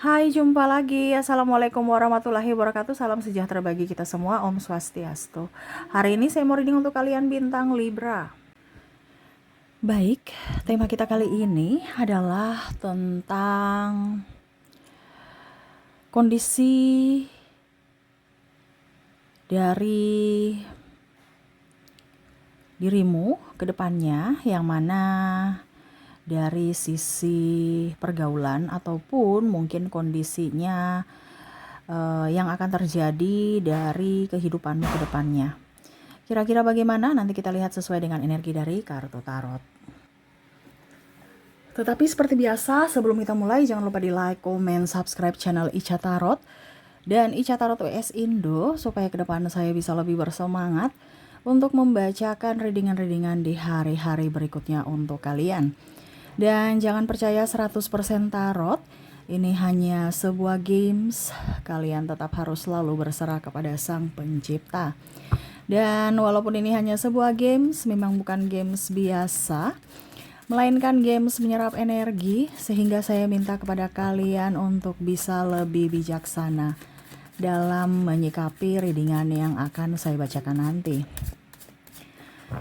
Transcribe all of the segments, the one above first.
Hai, jumpa lagi. Assalamualaikum warahmatullahi wabarakatuh. Salam sejahtera bagi kita semua. Om Swastiastu. Hari ini saya mau reading untuk kalian bintang Libra. Baik, tema kita kali ini adalah tentang kondisi dari dirimu ke depannya, yang mana dari sisi pergaulan ataupun mungkin kondisinya yang akan terjadi dari kehidupanmu ke depannya. Kira-kira bagaimana? Nanti kita lihat sesuai dengan energi dari kartu tarot. Tetapi seperti biasa, sebelum kita mulai, jangan lupa di like, comment, subscribe channel Ica Tarot dan Ica Tarot WS Indo, supaya ke depan saya bisa lebih bersemangat untuk membacakan readingan-readingan di hari-hari berikutnya untuk kalian. Dan jangan percaya 100% tarot, ini hanya sebuah games, kalian tetap harus selalu berserah kepada Sang Pencipta. Dan walaupun ini hanya sebuah games, memang bukan games biasa, melainkan games menyerap energi, sehingga saya minta kepada kalian untuk bisa lebih bijaksana dalam menyikapi readingan yang akan saya bacakan nanti.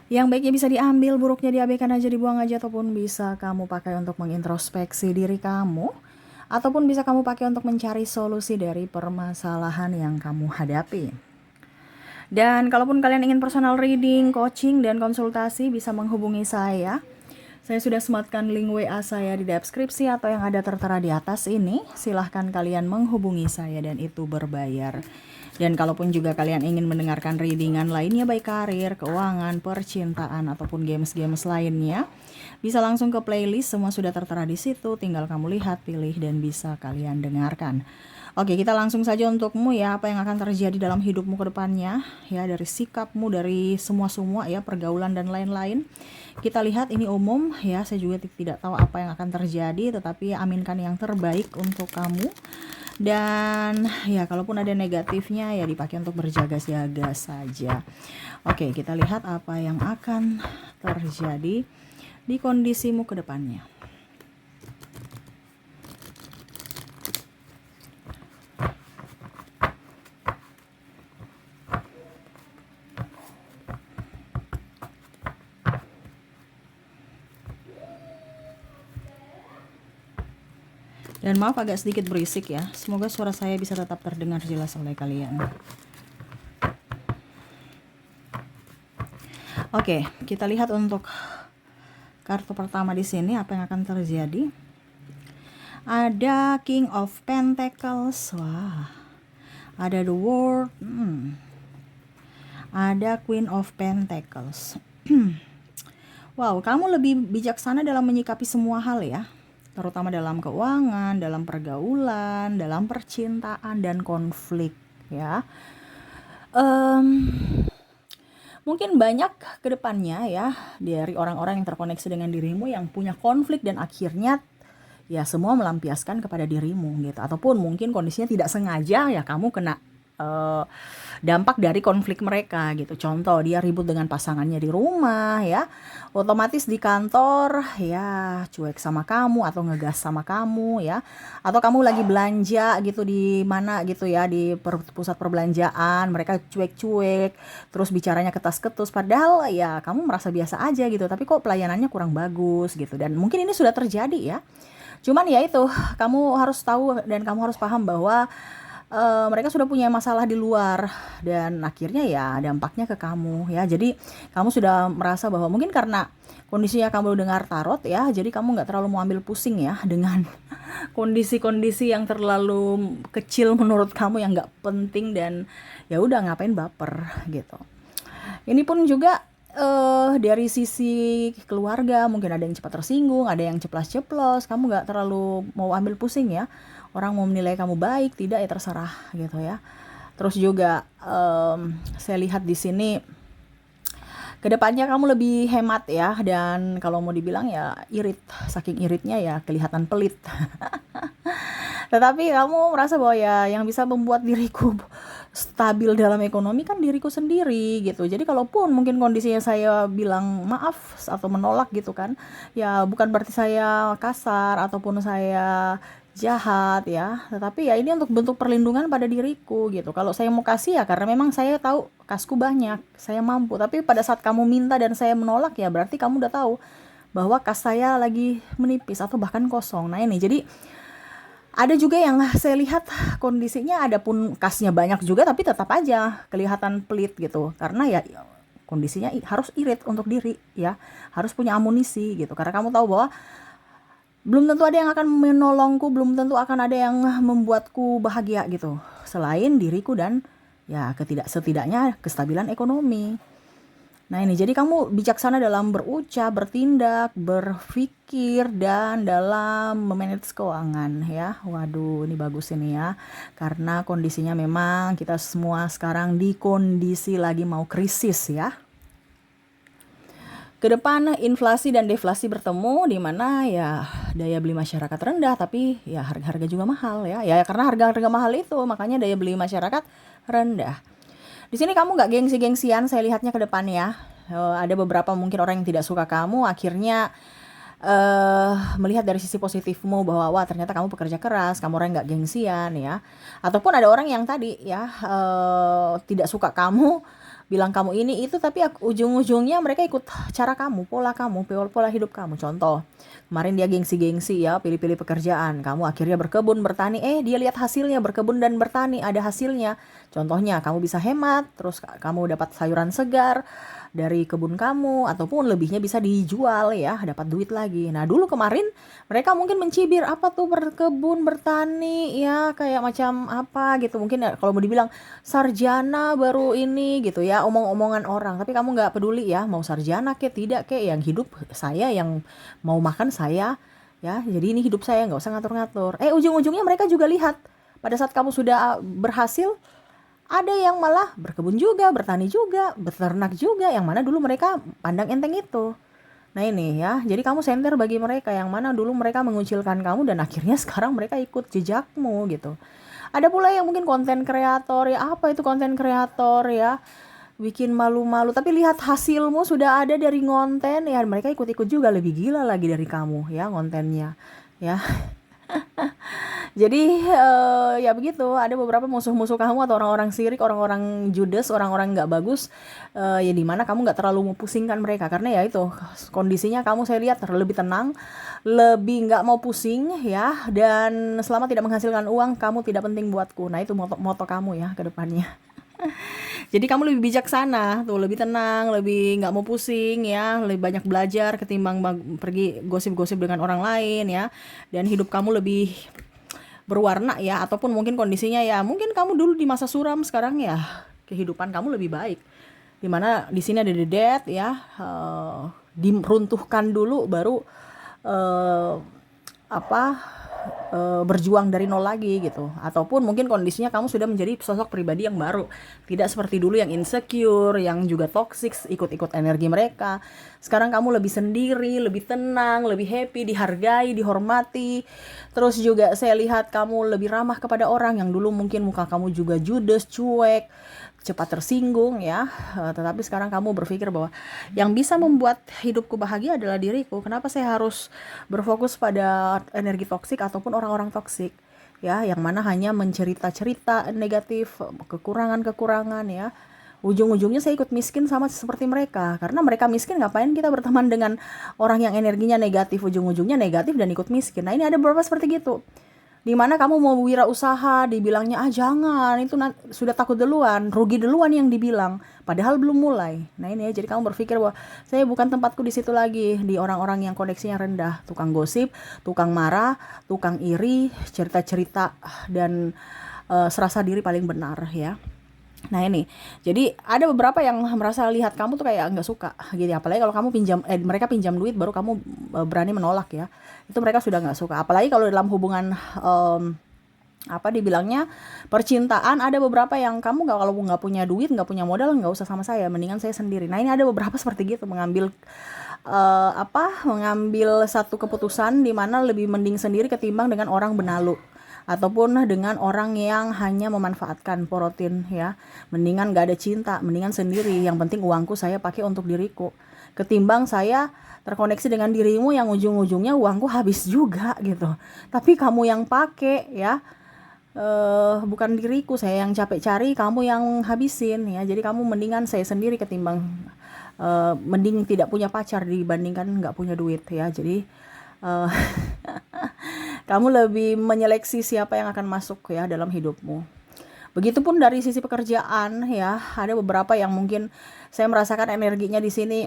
Yang baiknya bisa diambil, buruknya diabaikan aja, dibuang aja, ataupun bisa kamu pakai untuk mengintrospeksi diri kamu, ataupun bisa kamu pakai untuk mencari solusi dari permasalahan yang kamu hadapi. Dan kalaupun kalian ingin personal reading, coaching, dan konsultasi, bisa menghubungi saya. Saya sudah sematkan link WA saya di deskripsi atau yang ada tertera di atas ini. Silahkan kalian menghubungi saya dan itu berbayar. Dan kalaupun juga kalian ingin mendengarkan readingan lainnya, baik karir, keuangan, percintaan, ataupun games-games lainnya, bisa langsung ke playlist, semua sudah tertera di situ. Tinggal kamu lihat, pilih, dan bisa kalian dengarkan. Oke, kita langsung saja untukmu ya, apa yang akan terjadi dalam hidupmu ke depannya ya, dari sikapmu, dari semua ya, pergaulan dan lain-lain. Kita lihat ini umum ya, saya juga tidak tahu apa yang akan terjadi, tetapi aminkan yang terbaik untuk kamu. Dan ya, kalaupun ada negatifnya ya dipakai untuk berjaga-jaga saja. Oke, kita lihat apa yang akan terjadi di kondisimu ke depannya. Dan maaf agak sedikit berisik ya. Semoga suara saya bisa tetap terdengar jelas oleh kalian. Oke, kita lihat untuk kartu pertama di sini apa yang akan terjadi. Ada King of Pentacles. Wah. Ada The World. Ada Queen of Pentacles. Wow, kamu lebih bijaksana dalam menyikapi semua hal ya. Terutama dalam keuangan, dalam pergaulan, dalam percintaan, dan konflik ya. Mungkin banyak ke depannya ya dari orang-orang yang terkoneksi dengan dirimu yang punya konflik dan akhirnya ya semua melampiaskan kepada dirimu gitu. Ataupun mungkin kondisinya tidak sengaja ya kamu kena dampak dari konflik mereka gitu. Contoh, dia ribut dengan pasangannya di rumah ya, otomatis di kantor ya cuek sama kamu atau ngegas sama kamu ya, atau kamu lagi belanja gitu di mana gitu ya, di pusat perbelanjaan, mereka cuek-cuek terus bicaranya ketas-ketus, padahal ya kamu merasa biasa aja gitu, tapi kok pelayanannya kurang bagus gitu. Dan mungkin ini sudah terjadi ya, cuman ya itu, kamu harus tahu dan kamu harus paham bahwa mereka sudah punya masalah di luar dan akhirnya ya dampaknya ke kamu ya. Jadi kamu sudah merasa bahwa mungkin karena kondisinya kamu dengar tarot ya, jadi kamu nggak terlalu mau ambil pusing ya dengan kondisi-kondisi yang terlalu kecil menurut kamu, yang nggak penting, dan ya udah ngapain baper gitu. Ini pun juga dari sisi keluarga, mungkin ada yang cepat tersinggung, ada yang ceplas-ceplos, kamu nggak terlalu mau ambil pusing ya. Orang mau menilai kamu baik tidak ya terserah gitu ya. Terus juga saya lihat di sini kedepannya kamu lebih hemat ya, dan kalau mau dibilang ya irit, saking iritnya ya kelihatan pelit. Tetapi kamu merasa bahwa ya yang bisa membuat diriku stabil dalam ekonomi kan diriku sendiri gitu. Jadi kalaupun mungkin kondisinya saya bilang maaf atau menolak gitu kan, ya bukan berarti saya kasar ataupun saya jahat ya. Tetapi ya ini untuk bentuk perlindungan pada diriku gitu. Kalau saya mau kasih ya karena memang saya tahu kasku banyak, saya mampu. Tapi pada saat kamu minta dan saya menolak ya berarti kamu udah tahu bahwa kas saya lagi menipis atau bahkan kosong. Nah ini jadi ada juga yang saya lihat kondisinya ada pun kasnya banyak juga tapi tetap aja kelihatan pelit gitu. Karena ya kondisinya harus irit untuk diri ya. Harus punya amunisi gitu. Karena kamu tahu bahwa belum tentu ada yang akan menolongku, belum tentu akan ada yang membuatku bahagia gitu. Selain diriku dan ya setidaknya kestabilan ekonomi. Nah ini jadi kamu bijaksana dalam berucap, bertindak, berpikir, dan dalam memanage keuangan ya. Waduh ini bagus ini ya. Karena kondisinya memang kita semua sekarang di kondisi lagi mau krisis ya. Ke depan inflasi dan deflasi bertemu di mana ya daya beli masyarakat rendah tapi ya harga-harga juga mahal ya. Ya karena harga-harga mahal itu makanya daya beli masyarakat rendah. Di sini kamu nggak gengsi-gengsian saya lihatnya ke depan ya. Ada beberapa mungkin orang yang tidak suka kamu akhirnya melihat dari sisi positifmu bahwa wah ternyata kamu pekerja keras, kamu orang nggak gengsian ya. Ataupun ada orang yang tadi ya tidak suka kamu, bilang kamu ini itu tapi ujung-ujungnya mereka ikut cara kamu, pola hidup kamu. Contoh, kemarin dia gengsi-gengsi ya, pilih-pilih pekerjaan. Kamu akhirnya berkebun, bertani, dia lihat hasilnya, berkebun dan bertani ada hasilnya. Contohnya, kamu bisa hemat, terus kamu dapat sayuran segar dari kebun kamu ataupun lebihnya bisa dijual ya, dapat duit lagi. Nah, dulu kemarin mereka mungkin mencibir apa tuh berkebun, bertani ya, kayak macam apa gitu. Mungkin ya, kalau mau dibilang sarjana baru ini gitu ya, omong-omongan orang. Tapi kamu nggak peduli ya, mau sarjana ke tidak ke, yang hidup saya, yang mau makan saya ya. Jadi ini hidup saya, nggak usah ngatur-ngatur. Ujung-ujungnya mereka juga lihat pada saat kamu sudah berhasil, ada yang malah berkebun juga, bertani juga, beternak juga, yang mana dulu mereka pandang enteng itu. Nah ini ya, jadi kamu senter bagi mereka, yang mana dulu mereka mengucilkan kamu dan akhirnya sekarang mereka ikut jejakmu gitu. Ada pula yang mungkin konten kreator ya, apa itu konten kreator ya, bikin malu-malu, tapi lihat hasilmu sudah ada dari konten ya, mereka ikut-ikut juga, lebih gila lagi dari kamu ya kontennya ya. Jadi ya begitu, ada beberapa musuh-musuh kamu atau orang-orang sirik, orang-orang judes, orang-orang nggak bagus, ya dimana kamu nggak terlalu memposingkan mereka karena ya itu kondisinya kamu saya lihat lebih tenang, lebih nggak mau pusing ya, dan selama tidak menghasilkan uang kamu tidak penting buatku. Nah itu moto kamu ya ke depannya. Jadi kamu lebih bijaksana, tuh lebih tenang, lebih nggak mau pusing ya, lebih banyak belajar ketimbang pergi gosip-gosip dengan orang lain ya, dan hidup kamu lebih berwarna ya, ataupun mungkin kondisinya ya mungkin kamu dulu di masa suram, sekarang ya kehidupan kamu lebih baik, dimana di sini ada the dead ya, diruntuhkan dulu baru berjuang dari nol lagi gitu. Ataupun mungkin kondisinya kamu sudah menjadi sosok pribadi yang baru, tidak seperti dulu yang insecure, yang juga toxic, ikut-ikut energi mereka. Sekarang kamu lebih sendiri, lebih tenang, lebih happy, dihargai, dihormati. Terus juga saya lihat kamu lebih ramah kepada orang, yang dulu mungkin muka kamu juga judes, cuek, cepat tersinggung ya, tetapi sekarang kamu berpikir bahwa yang bisa membuat hidupku bahagia adalah diriku. Kenapa saya harus berfokus pada energi toksik ataupun orang-orang toksik ya, yang mana hanya mencerita-cerita negatif, kekurangan-kekurangan ya. Ujung-ujungnya saya ikut miskin sama seperti mereka, karena mereka miskin, ngapain kita berteman dengan orang yang energinya negatif, ujung-ujungnya negatif dan ikut miskin. Nah ini ada beberapa seperti gitu, dimana kamu mau wirausaha dibilangnya jangan, itu sudah takut duluan, rugi duluan yang dibilang, padahal belum mulai. Nah ini ya, jadi kamu berpikir bahwa saya bukan tempatku di situ lagi, di orang-orang yang koneksinya rendah, tukang gosip, tukang marah, tukang iri, cerita-cerita dan serasa diri paling benar ya. Nah ini, jadi ada beberapa yang merasa lihat kamu tuh kayak nggak suka gitu, apalagi kalau kamu mereka pinjam duit baru kamu berani menolak ya, itu mereka sudah nggak suka. Apalagi kalau dalam hubungan dibilangnya percintaan, ada beberapa yang kamu kalau nggak punya duit, nggak punya modal, nggak usah sama saya, mendingan saya sendiri. Nah ini ada beberapa seperti gitu, mengambil satu keputusan di mana lebih mending sendiri ketimbang dengan orang benalu ataupun dengan orang yang hanya memanfaatkan porotin ya. Mendingan gak ada cinta, mendingan sendiri, yang penting uangku saya pakai untuk diriku. ketimbang saya terkoneksi dengan dirimu yang ujung-ujungnya uangku habis juga gitu. Tapi kamu yang pakai ya, bukan diriku, saya yang capek cari, kamu yang habisin ya. Jadi kamu mendingan saya sendiri ketimbang mending tidak punya pacar dibandingkan nggak punya duit ya. Jadi uh, kamu lebih menyeleksi siapa yang akan masuk ya dalam hidupmu. Begitupun dari sisi pekerjaan ya, ada beberapa yang mungkin saya merasakan energinya di sini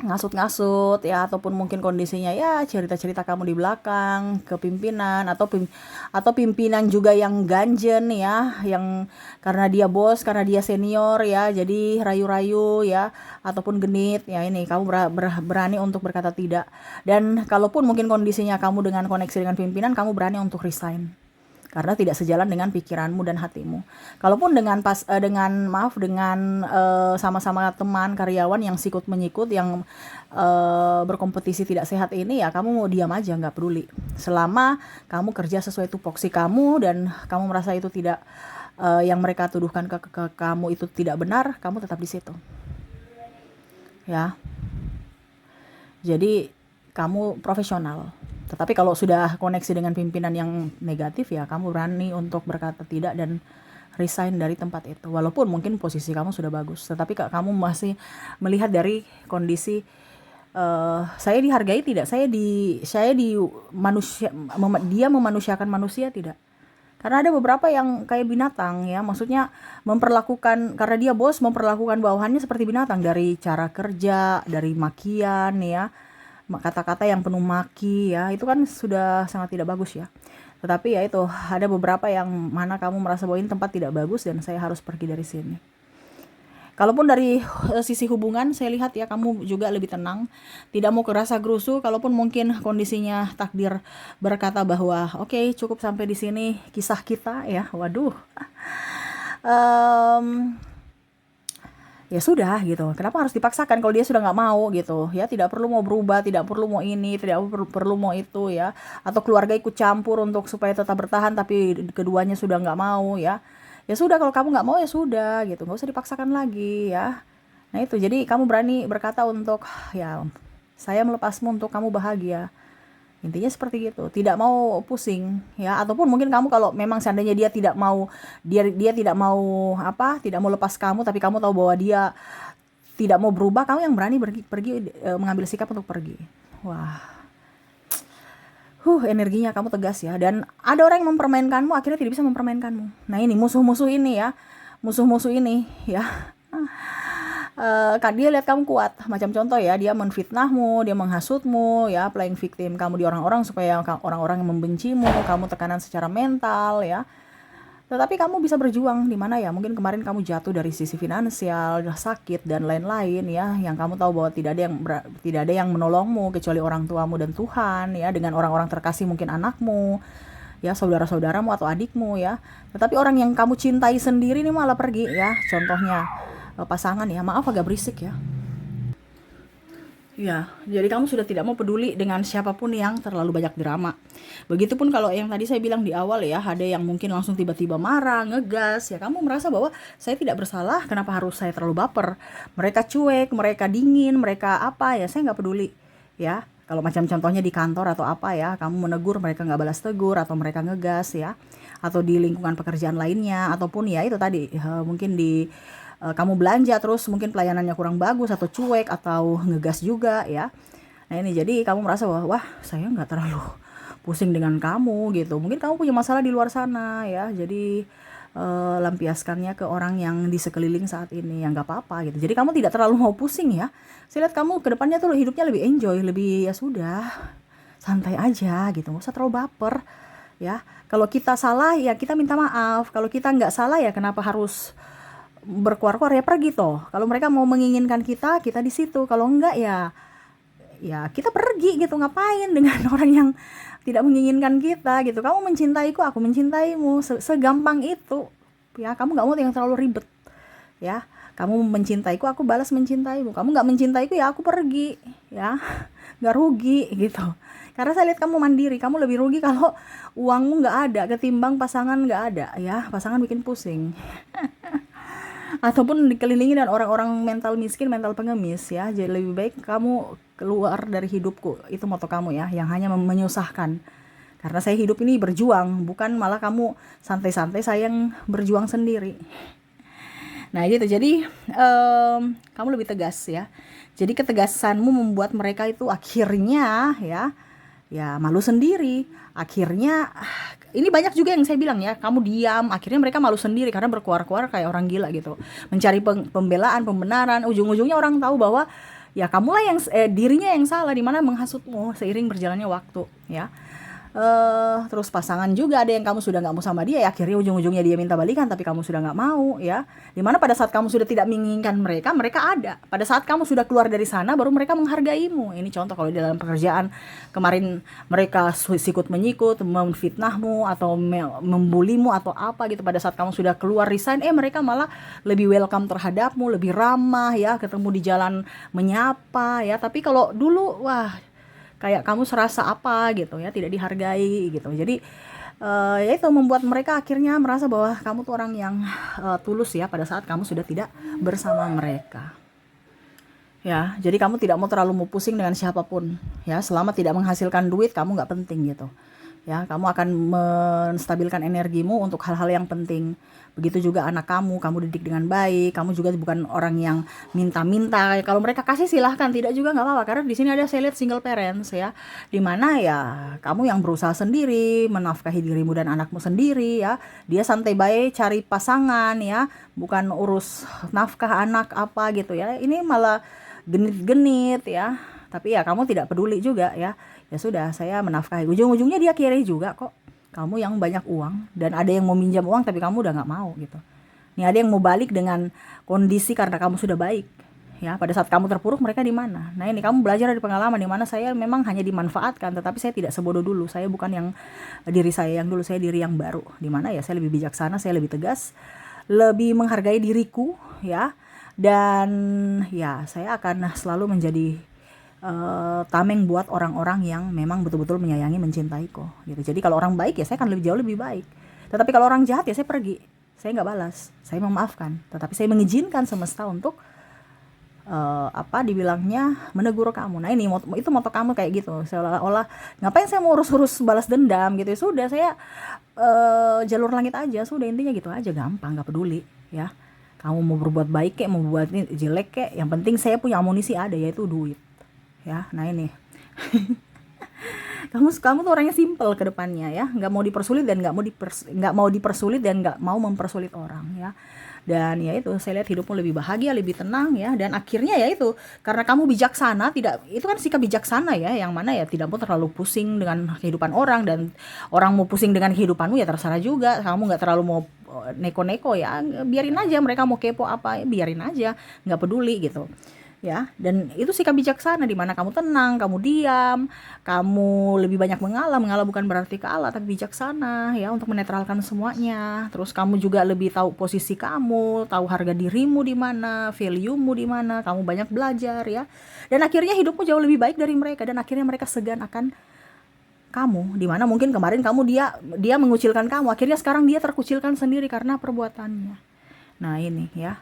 ngasut-ngasut ya, ataupun mungkin kondisinya ya cerita-cerita kamu di belakang ke pimpinan, atau pimpinan juga yang ganjen ya, yang karena dia bos, karena dia senior ya, jadi rayu-rayu ya, ataupun genit ya. Ini kamu berani untuk berkata tidak, dan kalaupun mungkin kondisinya kamu dengan koneksi dengan pimpinan, kamu berani untuk resign karena tidak sejalan dengan pikiranmu dan hatimu. Kalaupun dengan sama-sama teman karyawan yang sikut menyikut, yang berkompetisi tidak sehat ini, ya kamu mau diam aja, nggak peduli. Selama kamu kerja sesuai tupoksi kamu dan kamu merasa itu tidak, yang mereka tuduhkan ke kamu itu tidak benar, kamu tetap di situ. Ya, jadi kamu profesional. Tetapi kalau sudah koneksi dengan pimpinan yang negatif, ya kamu berani untuk berkata tidak dan resign dari tempat itu. Walaupun mungkin posisi kamu sudah bagus, tetapi kamu masih melihat dari kondisi, saya dihargai tidak, saya di manusia, dia memanusiakan manusia tidak. Karena ada beberapa yang kayak binatang ya, maksudnya memperlakukan, karena dia bos, memperlakukan bawahannya seperti binatang, dari cara kerja, dari makian ya, kata-kata yang penuh maki ya, itu kan sudah sangat tidak bagus ya. Tetapi ya itu, ada beberapa yang mana kamu merasa bahwa ini tempat tidak bagus dan saya harus pergi dari sini. Kalaupun dari sisi hubungan, saya lihat ya kamu juga lebih tenang, tidak mau kerasa gerusu. Kalaupun mungkin kondisinya takdir berkata bahwa oke, cukup sampai di sini kisah kita ya, waduh, ya sudah gitu. Kenapa harus dipaksakan kalau dia sudah nggak mau gitu ya? Tidak perlu mau berubah, tidak perlu mau ini, tidak perlu mau itu ya. Atau keluarga ikut campur untuk supaya tetap bertahan, tapi keduanya sudah nggak mau ya. Ya sudah, kalau kamu nggak mau ya sudah gitu, nggak usah dipaksakan lagi ya. Nah itu, jadi kamu berani berkata untuk ya, saya melepasmu untuk kamu bahagia. Intinya seperti gitu, tidak mau pusing ya. Ataupun mungkin kamu, kalau memang seandainya dia tidak mau, dia tidak mau tidak mau lepas kamu, tapi kamu tahu bahwa dia tidak mau berubah, kamu yang berani pergi, mengambil sikap untuk pergi. Wah, energinya kamu tegas ya. Dan ada orang yang mempermainkanmu, akhirnya tidak bisa mempermainkanmu. Nah ini musuh-musuh ini ya, musuh-musuh ini ya. Kan dia lihat kamu kuat, macam contoh ya, dia menfitnahmu, dia menghasutmu ya, playing victim kamu di orang-orang supaya orang-orang yang membencimu, kamu tekanan secara mental ya. Tetapi kamu bisa berjuang di mana ya, mungkin kemarin kamu jatuh dari sisi finansial, sakit dan lain-lain ya, yang kamu tahu bahwa tidak ada yang menolongmu kecuali orang tuamu dan Tuhan ya, dengan orang-orang terkasih mungkin anakmu ya, saudara-saudaramu atau adikmu ya. Tetapi orang yang kamu cintai sendiri ini malah pergi ya. Contohnya pasangan ya, maaf agak berisik ya. Ya, jadi kamu sudah tidak mau peduli dengan siapapun yang terlalu banyak drama. Begitupun kalau yang tadi saya bilang di awal ya, ada yang mungkin langsung tiba-tiba marah, ngegas ya, kamu merasa bahwa saya tidak bersalah, kenapa harus saya terlalu baper? Mereka cuek, mereka dingin, mereka apa ya, saya nggak peduli ya. Kalau macam contohnya di kantor atau apa ya, kamu menegur, mereka nggak balas tegur, atau mereka ngegas ya, atau di lingkungan pekerjaan lainnya, ataupun ya itu tadi, mungkin di kamu belanja terus mungkin pelayanannya kurang bagus, atau cuek, atau ngegas juga ya. Nah ini, jadi kamu merasa bahwa wah, saya nggak terlalu pusing dengan kamu gitu. Mungkin kamu punya masalah di luar sana ya, jadi lampiaskannya ke orang yang di sekeliling saat ini, yang nggak apa-apa gitu. Jadi kamu tidak terlalu mau pusing ya. Saya lihat kamu ke depannya tuh hidupnya lebih enjoy, lebih ya sudah, santai aja gitu, nggak usah terlalu baper ya. Kalau kita salah ya kita minta maaf, kalau kita nggak salah ya kenapa harus berkuar-kuar, ya pergi toh. Kalau mereka mau menginginkan kita, kita di situ. Kalau enggak ya kita pergi gitu. Ngapain dengan orang yang tidak menginginkan kita gitu. Kamu mencintaiku, aku mencintaimu, segampang itu ya. Kamu nggak mau yang terlalu ribet ya. Kamu mencintaiku, aku balas mencintaimu. Kamu nggak mencintaiku, ya aku pergi ya. Nggak rugi gitu. Karena saya lihat kamu mandiri, kamu lebih rugi kalau uangmu nggak ada ketimbang pasangan nggak ada ya. Pasangan bikin pusing. ataupun dikelilingi dengan orang-orang mental miskin, mental pengemis ya. Jadi lebih baik kamu keluar dari hidupku. Itu moto kamu ya, yang hanya menyusahkan. Karena saya hidup ini berjuang, bukan malah kamu santai-santai saya yang berjuang sendiri. Nah gitu, jadi kamu lebih tegas ya. Jadi ketegasanmu membuat mereka itu akhirnya ya malu sendiri. Akhirnya ini banyak juga yang saya bilang ya, kamu diam, akhirnya mereka malu sendiri karena berkuar-kuar kayak orang gila gitu. Mencari pembelaan, pembenaran, ujung-ujungnya orang tahu bahwa ya kamulah yang dirinya yang salah, di mana menghasutmu seiring berjalannya waktu ya. Terus pasangan juga ada yang kamu sudah nggak mau sama dia ya, akhirnya ujung-ujungnya dia minta balikan tapi kamu sudah nggak mau ya. Dimana pada saat kamu sudah tidak menginginkan mereka, mereka ada. Pada saat kamu sudah keluar dari sana baru mereka menghargaimu. Ini contoh kalau di dalam pekerjaan kemarin mereka sikut menyikut, memfitnahmu atau membulimu atau apa gitu. Pada saat kamu sudah keluar resign, mereka malah lebih welcome terhadapmu, lebih ramah ya, ketemu di jalan menyapa ya. Tapi kalau dulu wah kayak kamu serasa apa gitu ya, tidak dihargai gitu. Jadi ya itu membuat mereka akhirnya merasa bahwa kamu tuh orang yang tulus ya pada saat kamu sudah tidak bersama mereka. Ya, jadi kamu tidak mau terlalu pusing dengan siapapun ya, selama tidak menghasilkan duit kamu nggak penting gitu. Ya, kamu akan menstabilkan energimu untuk hal-hal yang penting. Begitu juga anak kamu didik dengan baik. Kamu juga bukan orang yang minta-minta. Kalau mereka kasih silahkan, tidak juga nggak apa-apa. Karena di sini ada saya lihat single parents ya, dimana ya kamu yang berusaha sendiri menafkahi dirimu dan anakmu sendiri ya. Dia santai baik cari pasangan ya, bukan urus nafkah anak apa gitu ya. Ini malah genit-genit ya. Tapi ya kamu tidak peduli juga ya. Ya sudah, saya menafkahi. Ujung-ujungnya dia kiri juga kok. Kamu yang banyak uang dan ada yang mau minjam uang tapi kamu udah nggak mau gitu. Nih ada yang mau balik dengan kondisi karena kamu sudah baik. Ya, pada saat kamu terpuruk mereka di mana? Nah, ini kamu belajar dari pengalaman di mana saya memang hanya dimanfaatkan, tetapi saya tidak sebodoh dulu. Saya bukan yang diri saya yang dulu, saya diri yang baru. Di mana ya saya lebih bijaksana, saya lebih tegas, lebih menghargai diriku ya. Dan ya saya akan selalu menjadi tameng buat orang-orang yang memang betul-betul menyayangi, mencintai kok gitu. Jadi kalau orang baik ya saya akan jauh lebih baik. Tetapi kalau orang jahat ya saya pergi. Saya nggak balas. Saya memaafkan. Tetapi saya mengizinkan semesta untuk dibilangnya menegur kamu. Nah ini itu moto kamu kayak gitu. Seolah-olah ngapain saya mau urus-urus balas dendam gitu. Sudah saya jalur langit aja. Sudah intinya gitu aja, gampang, nggak peduli ya. Kamu mau berbuat baik kek, mau berbuat jelek kek, yang penting saya punya amunisi ada, yaitu duit. Ya, nah ini kamu tuh orangnya simple ke depannya ya, nggak mau dipersulit dan nggak mau dipersulit dan nggak mau mempersulit orang ya. Dan ya itu saya lihat hidupmu lebih bahagia, lebih tenang ya. Dan akhirnya ya itu karena kamu bijaksana, tidak, itu kan sikap bijaksana ya, yang mana ya tidak mau terlalu pusing dengan kehidupan orang, dan orang mau pusing dengan kehidupanmu ya terserah juga. Kamu nggak terlalu mau neko-neko ya, biarin aja. Mereka mau kepo apa ya, biarin aja, nggak peduli gitu ya. Dan itu sikap bijaksana di mana kamu tenang, kamu diam, kamu lebih banyak mengalah bukan berarti kalah tapi bijaksana ya, untuk menetralkan semuanya. Terus kamu juga lebih tahu posisi kamu, tahu harga dirimu di mana, value-mu di mana, kamu banyak belajar ya. Dan akhirnya hidupmu jauh lebih baik dari mereka, dan akhirnya mereka segan akan kamu, di mana mungkin kemarin dia mengucilkan kamu, akhirnya sekarang dia terkucilkan sendiri karena perbuatannya. Nah ini ya.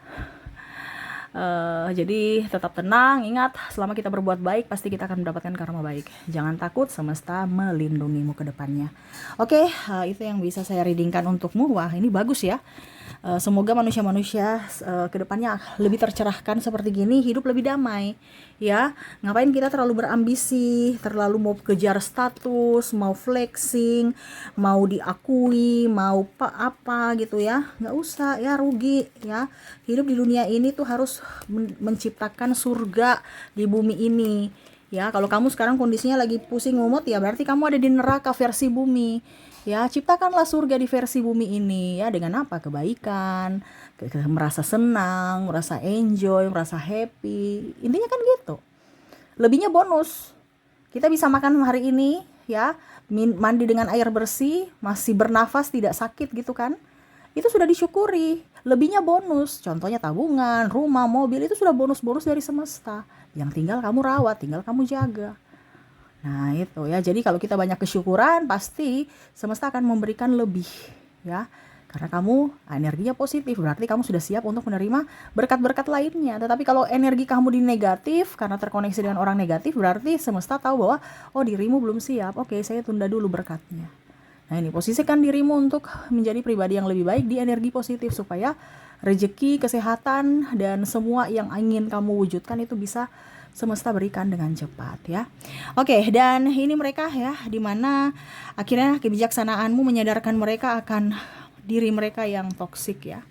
Jadi tetap tenang, ingat selama kita berbuat baik pasti kita akan mendapatkan karma baik. Jangan takut, semesta melindungimu ke depannya. Oke, itu yang bisa saya readingkan untukmu. Wah ini bagus ya. Semoga manusia-manusia ke depannya lebih tercerahkan seperti gini, hidup lebih damai ya. Ngapain kita terlalu berambisi, terlalu mau kejar status, mau flexing, mau diakui, mau apa gitu ya. Nggak usah ya, rugi ya. Hidup di dunia ini tuh harus menciptakan surga di bumi ini ya. Kalau kamu sekarang kondisinya lagi pusing ngumut ya, berarti kamu ada di neraka versi bumi ya. Ciptakanlah surga di versi bumi ini ya, dengan apa? Kebaikan, merasa senang, merasa enjoy, merasa happy. Intinya kan gitu. Lebihnya bonus. Kita bisa makan hari ini ya, mandi dengan air bersih, masih bernafas, tidak sakit gitu kan. Itu sudah disyukuri. Lebihnya bonus. Contohnya tabungan, rumah, mobil, itu sudah bonus-bonus dari semesta. Yang tinggal kamu rawat, tinggal kamu jaga. Nah itu ya, jadi kalau kita banyak kesyukuran pasti semesta akan memberikan lebih ya. Karena kamu energinya positif, berarti kamu sudah siap untuk menerima berkat-berkat lainnya. Tetapi kalau energi kamu di negatif, karena terkoneksi dengan orang negatif, berarti semesta tahu bahwa, oh dirimu belum siap, oke saya tunda dulu berkatnya. Nah ini, posisikan dirimu untuk menjadi pribadi yang lebih baik di energi positif, supaya rezeki, kesehatan, dan semua yang ingin kamu wujudkan itu bisa semesta berikan dengan cepat ya. Oke, dan ini mereka ya, dimana akhirnya kebijaksanaanmu menyadarkan mereka akan diri mereka yang toksik ya.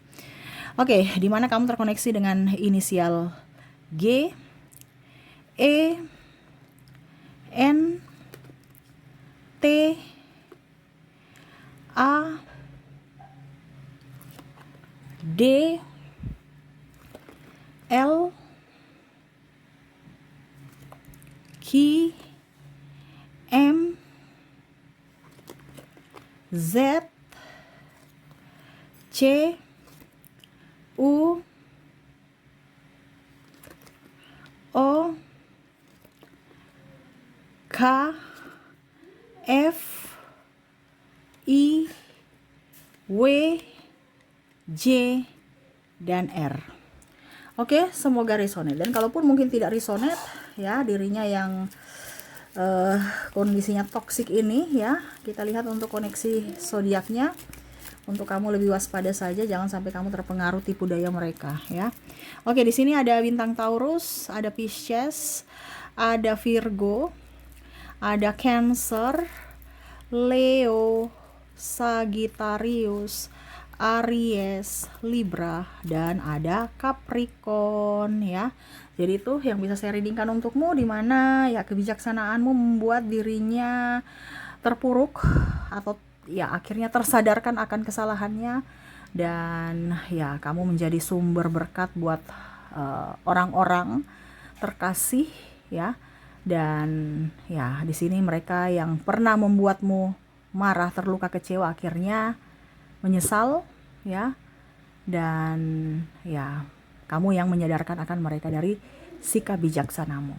Oke, dimana kamu terkoneksi dengan inisial G, E, N, T, A, D, L, Q, M, Z, C, U, O, K, F, I, W, J, dan R. Oke, semoga resonate. Dan kalaupun mungkin tidak resonate ya, dirinya yang kondisinya toksik ini ya, kita lihat untuk koneksi zodiaknya. Untuk kamu lebih waspada saja, jangan sampai kamu terpengaruh tipu daya mereka ya. Oke, di sini ada bintang Taurus, ada Pisces, ada Virgo, ada Cancer, Leo, Sagittarius, Aries, Libra, dan ada Capricorn ya. Jadi itu yang bisa saya readingkan untukmu, dimana ya kebijaksanaanmu membuat dirinya terpuruk atau ya akhirnya tersadarkan akan kesalahannya, dan ya kamu menjadi sumber berkat buat orang-orang terkasih ya. Dan ya di sini mereka yang pernah membuatmu marah, terluka, kecewa, akhirnya menyesal ya, dan ya kamu yang menyadarkan akan mereka dari sikap bijaksanamu.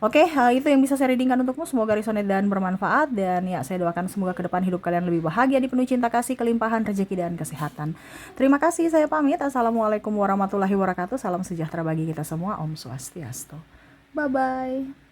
Oke, itu yang bisa saya readingkan untukmu. Semoga resonate dan bermanfaat, dan ya saya doakan semoga ke depan hidup kalian lebih bahagia, dipenuhi cinta kasih, kelimpahan rezeki dan kesehatan. Terima kasih, saya pamit. Assalamualaikum warahmatullahi wabarakatuh. Salam sejahtera bagi kita semua. Om Swastiastu. Bye bye.